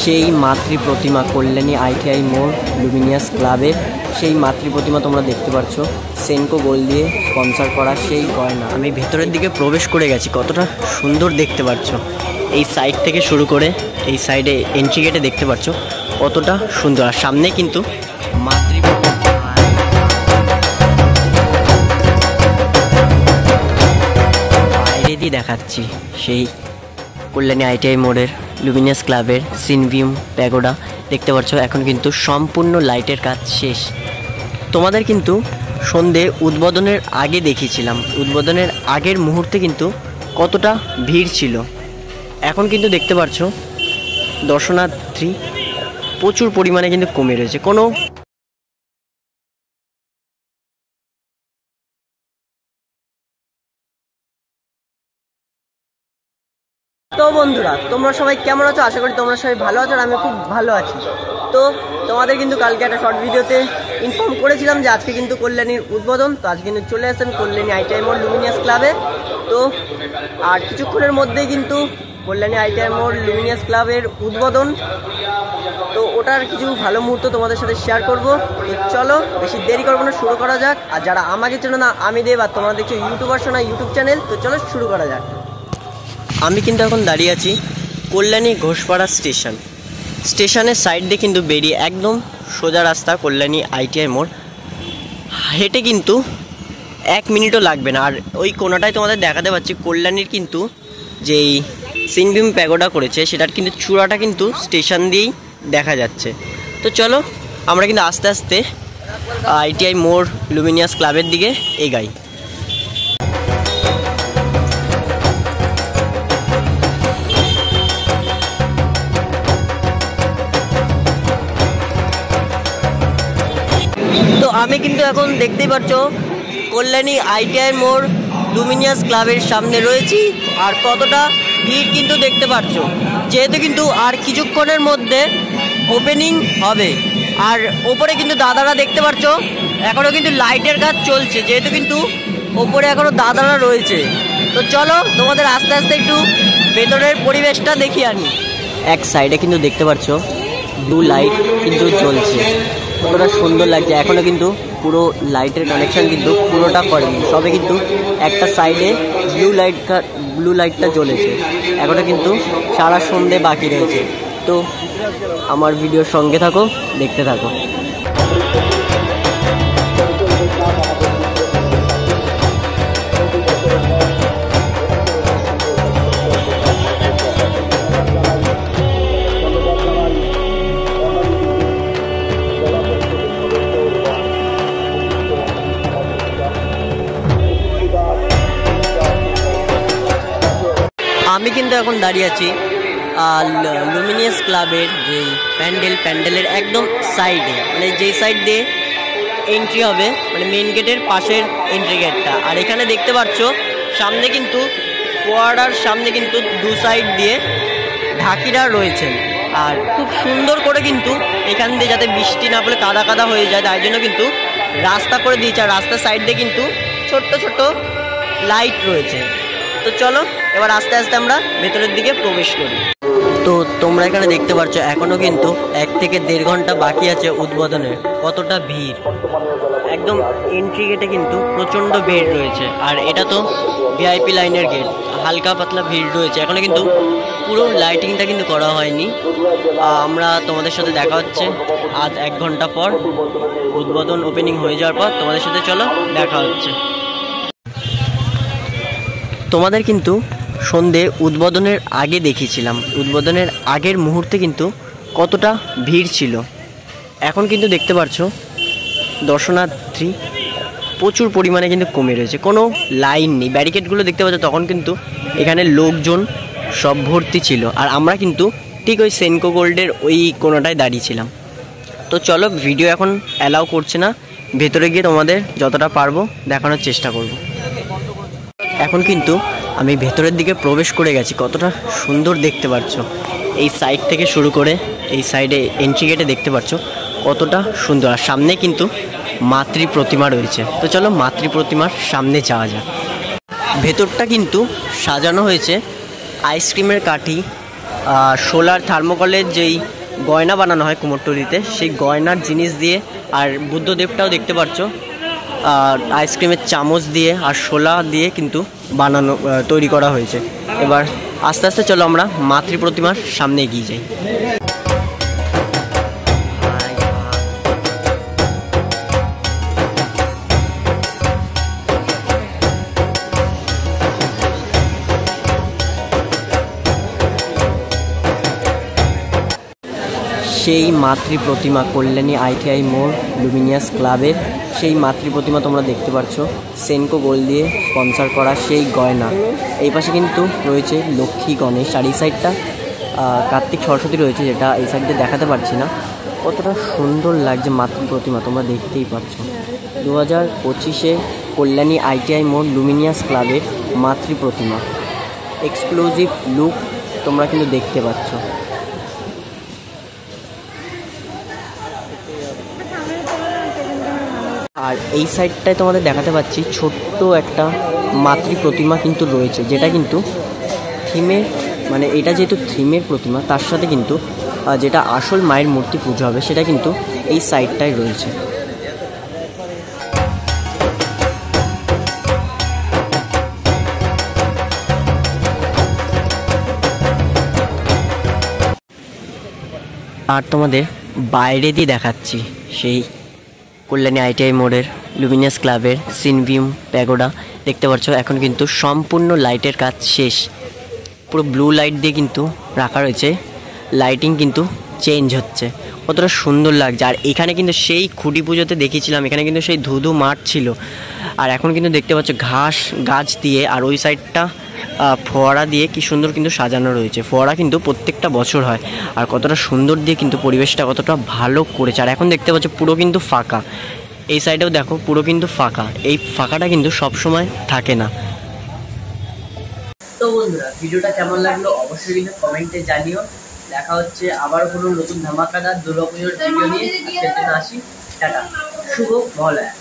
সেই মাতৃ প্রতিমা কল্যাণী ITI মোড় লুমিনিয়াস ক্লাবের সেই মাতৃ প্রতিমা তোমরা দেখতে পাচ্ছ, সেনকো গোল্ড দিয়ে স্পন্সর করা সেই গয়না। আমি ভেতরের দিকে প্রবেশ করে গেছি, কতটা সুন্দর দেখতে পাচ্ছ। এই সাইড থেকে শুরু করে এই সাইডে এন্ট্রি গেটে দেখতে পাচ্ছ কতটা সুন্দর। আর সামনে কিন্তু মাতৃ বাইরে দিয়ে দেখাচ্ছি সেই কল্যাণী ITI মোড়ের লুমিনিয়াস ক্লাবের সিনভিউম প্যাগোডা দেখতে পাচ্ছ। এখন কিন্তু সম্পূর্ণ লাইটের কাজ শেষ। তোমাদের কিন্তু সন্ধে উদ্বোধনের আগে দেখিয়েছিলাম, উদ্বোধনের আগের মুহূর্তে কিন্তু কতটা ভিড় ছিল। এখন কিন্তু দেখতে পাচ্ছ দর্শনার্থী প্রচুর পরিমাণে কিন্তু কমে রয়েছে। কোনো তো বন্ধুরা, তোমরা সবাই কেমন আছো? আশা করি তোমরা সবাই ভালো আছো, আর আমি খুব ভালো আছি। তো তোমাদের কিন্তু কালকে একটা শর্ট ভিডিওতে ইনফর্ম করেছিলাম যে আজকে কিন্তু কল্যাণীর উদ্বোধন। তো আজকে কিন্তু চলে আসেন কল্যাণী ITI মোড় লুমিনিয়াস ক্লাবে। তো আর কিছুক্ষণের মধ্যেই কিন্তু কল্যাণী ITI মোড় লুমিনিয়াস ক্লাবের উদ্বোধন। তো ওটার কিছু ভালো মুহূর্ত তোমাদের সাথে শেয়ার করব। তো চলো বেশি দেরি করবো না, শুরু করা যাক। আর যারা আমাকে চেনো না, আমি দেব, আর তোমরা দেখছো ইউটিউবার শোনা ইউটিউব চ্যানেল। তো চলো শুরু করা যাক। আমি কিন্তু এখন দাঁড়িয়ে আছি কল্যাণী ঘোষপাড়া স্টেশনের সাইড দিয়ে কিন্তু বেরিয়ে একদম সোজা রাস্তা কল্যাণী ITI মোড়। হেঁটে কিন্তু 1 মিনিটও লাগবে না। আর ওই কোনাটায় তোমাদের দেখাতে পাচ্ছি কল্যাণীর কিন্তু যেই সিনভিউম প্যাগোডা করেছে সেটার কিন্তু চূড়াটা কিন্তু স্টেশন দিয়েই দেখা যাচ্ছে। তো চলো আমরা কিন্তু আস্তে আস্তে ITI মোড় লুমিনিয়াস ক্লাবের দিকে এগাই। তো আমি কিন্তু এখন দেখতেই পাচ্ছ কল্যাণী ITI মোড় লুমিনিয়াস ক্লাবের সামনে রয়েছি। আর কতটা ভিড় কিন্তু দেখতে পাচ্ছ, যেহেতু কিন্তু আর কিছুক্ষণের মধ্যে ওপেনিং হবে। আর ওপরে কিন্তু দাদারা দেখতে পাচ্ছ এখনও কিন্তু লাইটের কাজ চলছে, যেহেতু কিন্তু ওপরে এখনও দাদারা রয়েছে। তো চলো তোমাদের আস্তে আস্তে একটু ভেতরের পরিবেশটা দেখিয়ে আনি। এক সাইডে কিন্তু দেখতে পাচ্ছ ব্লু লাইট কিন্তু জ্বলছে, কতটা সুন্দর লাগছে। এখনও কিন্তু পুরো লাইটের কানেকশান কিন্তু পুরোটা করেনি, সবে কিন্তু একটা সাইডে ব্লু লাইটটা জ্বলেছে। এখনও কিন্তু সারা সন্ধে বাকি রয়েছে। তো আমার ভিডিওর সঙ্গে থাকো, দেখতে থাকো। আমি কিন্তু এখন দাঁড়িয়ে আছি লুমিনিয়াস ক্লাবের যে প্যান্ডেলের একদম সাইডে, মানে যেই সাইড দিয়ে এন্ট্রি হবে, মানে মেন গেটের পাশের এন্ট্রি গেটটা। আর এখানে দেখতে পাচ্ছ সামনে কিন্তু ফোয়ারার সামনে কিন্তু দু সাইড দিয়ে ঢাকিরা রয়েছেন। আর খুব সুন্দর করে কিন্তু এখান দিয়ে যাতে বৃষ্টি না পড়ে কাদা কাদা হয়ে যায়, তাই জন্য কিন্তু রাস্তা করে দিয়েছে। আর রাস্তার সাইড দিয়ে কিন্তু ছোট্ট ছোট্ট লাইট রয়েছে। তো চলো এবার আস্তে আস্তে আমরা ভেতরের দিকে প্রবেশ করি। তো তোমরা এখানে দেখতে পাচ্ছ এখনও কিন্তু 1 থেকে 1.5 ঘন্টা বাকি আছে উদ্বোধনের। কতটা ভিড়, একদম এন্ট্রি গেটে কিন্তু প্রচণ্ড ভিড় রয়েছে। আর এটা তো VIP লাইনের গেট, হালকা পাতলা ভিড় রয়েছে। এখনও কিন্তু পুরো লাইটিংটা কিন্তু করা হয়নি। আমরা তোমাদের সাথে দেখা হচ্ছে আজ 1 ঘন্টা পর, উদ্বোধন ওপেনিং হয়ে যাওয়ার পর তোমাদের সাথে চলো দেখা হচ্ছে। তোমাদের কিন্তু সন্ধে উদ্বোধনের আগে দেখিয়েছিলাম, উদ্বোধনের আগের মুহূর্তে কিন্তু কতটা ভিড় ছিল। এখন কিন্তু দেখতে পাচ্ছ দর্শনার্থী প্রচুর পরিমাণে কিন্তু কমে রয়েছে, কোনো লাইন নেই। ব্যারিকেডগুলো দেখতে পাচ্ছ, তখন কিন্তু এখানে লোকজন সব ভর্তি ছিল। আর আমরা কিন্তু ঠিক ওই সেনকো গোল্ডের ওই কোনোটায় দাঁড়িয়েছিলাম। তো চলো, ভিডিও এখন অ্যালাউ করছে না, ভেতরে গিয়ে তোমাদের যতটা পারবো দেখানোর চেষ্টা করব। এখন কিন্তু আমি ভেতরের দিকে প্রবেশ করে গেছি, কতটা সুন্দর দেখতে পাচ্ছ। এই সাইড থেকে শুরু করে এই সাইডে এন্ট্রি গেটে দেখতে পাচ্ছ কতটা সুন্দর। আর সামনে কিন্তু মাতৃ প্রতিমা রয়েছে। তো চলো মাতৃ প্রতিমার সামনে যাওয়া যাক। ভেতরটা কিন্তু সাজানো হয়েছে আইসক্রিমের কাঠি, সোলার থার্মোকলের যেই গয়না বানানো হয় কুমোরটুলিতে, সেই গয়নার জিনিস দিয়ে, আর বুদ্ধদেবটাও দেখতে পাচ্ছ আইসক্রিমের চামচ দিয়ে আর শোলা দিয়ে কিন্তু বানানো তৈরি করা হয়েছে। এবার আস্তে আস্তে চলো আমরা মাতৃ প্রতিমার সামনে এগিয়ে যাই। সেই মাতৃ প্রতিমা কল্যাণী ITI মোড় লুমিনিয়াস ক্লাবের সেই মাতৃ প্রতিমা তোমরা দেখতে পাচ্ছ, সেনকো গোল্ড দিয়ে স্পন্সর করা সেই গয়না। এই পাশে কিন্তু রয়েছে লক্ষ্মী গণেশ, আর এই সাইডটা কার্তিক সরস্বতী রয়েছে, যেটা এই সাইডে দেখাতে পারছি না। কতটা সুন্দর লাগছে মাতৃ প্রতিমা তোমরা দেখতেই পাচ্ছ। 2025-এ কল্যাণী ITI মোড় লুমিনিয়াস ক্লাবের মাতৃ প্রতিমা এক্সক্লুসিভ লুক তোমরা কিন্তু দেখতে পাচ্ছ। আর এই সাইডটায় তোমাদের দেখাতে পাচ্ছি ছোট্ট একটা মাতৃ প্রতিমা কিন্তু রয়েছে, যেটা কিন্তু থিমের, মানে এটা যেহেতু থিমের প্রতিমা, তার সাথে কিন্তু যেটা আসল মায়ের মূর্তি পুজো হবে সেটা কিন্তু এই সাইডটায় রয়েছে। আর তোমাদের বাইরে দিয়ে দেখাচ্ছি সেই কল্যাণী ITI মোড়ের লুমিনিয়াস ক্লাবের সিনভিউম প্যাগোডা দেখতে পাচ্ছ। এখন কিন্তু সম্পূর্ণ লাইটের কাজ শেষ, পুরো ব্লু লাইট দিয়ে কিন্তু রাখা রয়েছে, লাইটিং কিন্তু চেঞ্জ হচ্ছে, কতটা সুন্দর লাগছে। আর এখানে কিন্তু সেই খুঁটি পুজোতে দেখিয়েছিলাম, এখানে কিন্তু সেই ধুধু মাঠ ছিল, আর এখন কিন্তু দেখতে পাচ্ছ ঘাস গাছ দিয়ে, আর ওই সাইডটা ফোয়ারা দিয়ে কি সুন্দর কিন্তু সাজানো রয়েছে। ফোয়ারা কিন্তু প্রত্যেকটা বছর হয়, আর কতটা সুন্দর দিয়ে কিন্তু পরিবেশটা কতটা ভালো করেছে। আর এখন দেখতে পাচ্ছ পুরো কিন্তু ফাঁকা, এই সাইডেও দেখো পুরো কিন্তু ফাঁকা, এই ফাঁকাটা কিন্তু সব সময় থাকে না। তো বন্ধুরা, ভিডিওটা কেমন লাগলো অবশ্যই কিন্তু কমেন্টে জানিও। দেখা হচ্ছে আবার কোনো নতুন ধামাকাদার দুর্গাপুজোর ভিডিও নিয়ে। আজকের জন্য আসি, টাটা, শুভ মহালয়া।